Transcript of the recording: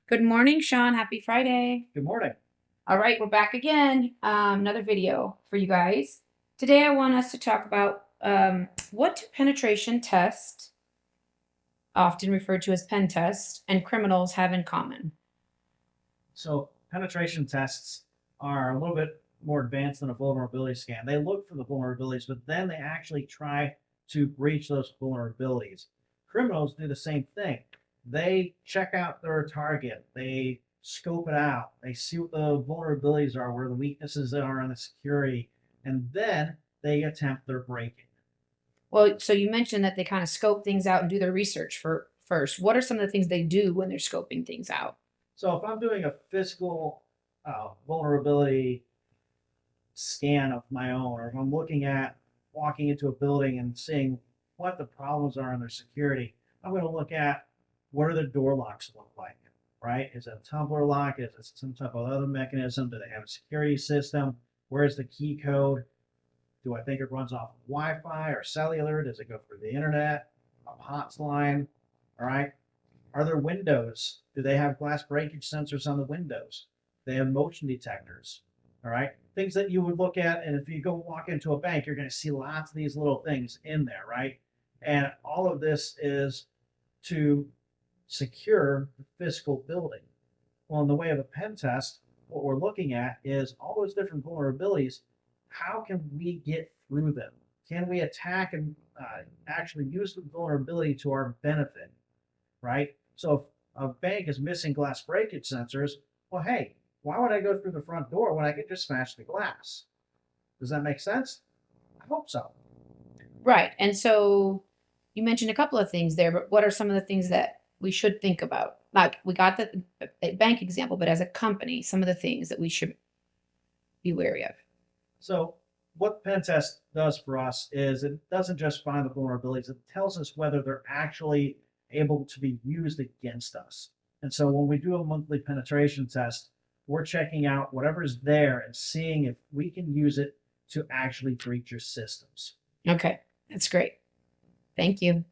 Good morning, Sean. Happy Friday. Good morning. All right, we're back again. Another video for you guys. Today, I want us to talk about what do penetration tests, often referred to as pen tests, and criminals have in common. So penetration tests are a little bit more advanced than a vulnerability scan. They look for the vulnerabilities, but then they actually try to breach those vulnerabilities. Criminals do the same thing. They check out their target. They scope it out. They see what the vulnerabilities are, where the weaknesses are in the security, and then they attempt their breaking. Well, so you mentioned that they kind of scope things out and do their research for first. What are some of the things they do when they're scoping things out? So if I'm doing a physical vulnerability scan of my own, or if I'm looking at walking into a building and seeing what the problems are in their security, I'm going to look at what do the door locks look like, right? Is it a tumbler lock? Is it some type of other mechanism? Do they have a security system? Where's the key code? Do I think it runs off Wi-Fi or cellular? Does it go through the internet, a POTS line? All right. Are there windows? Do they have glass breakage sensors on the windows? They have motion detectors. All right. Things that you would look at, and if you go walk into a bank, you're going to see lots of these little things in there, right? And all of this is to secure the physical building. Well, in the way of a pen test, what we're looking at is all those different vulnerabilities. How can we get through them? Can we attack and actually use the vulnerability to our benefit, right? So if a bank is missing glass breakage sensors, well, hey, why would I go through the front door when I could just smash the glass? Does that make sense? I hope so. Right. And so you mentioned a couple of things there, but what are some of the things that we should think about? Like we got the bank example, but as a company, some of the things that we should be wary of. So what pen test does for us is it doesn't just find the vulnerabilities, it tells us whether they're actually able to be used against us. And so when we do a monthly penetration test, we're checking out whatever's there and seeing if we can use it to actually breach your systems. Okay, that's great. Thank you.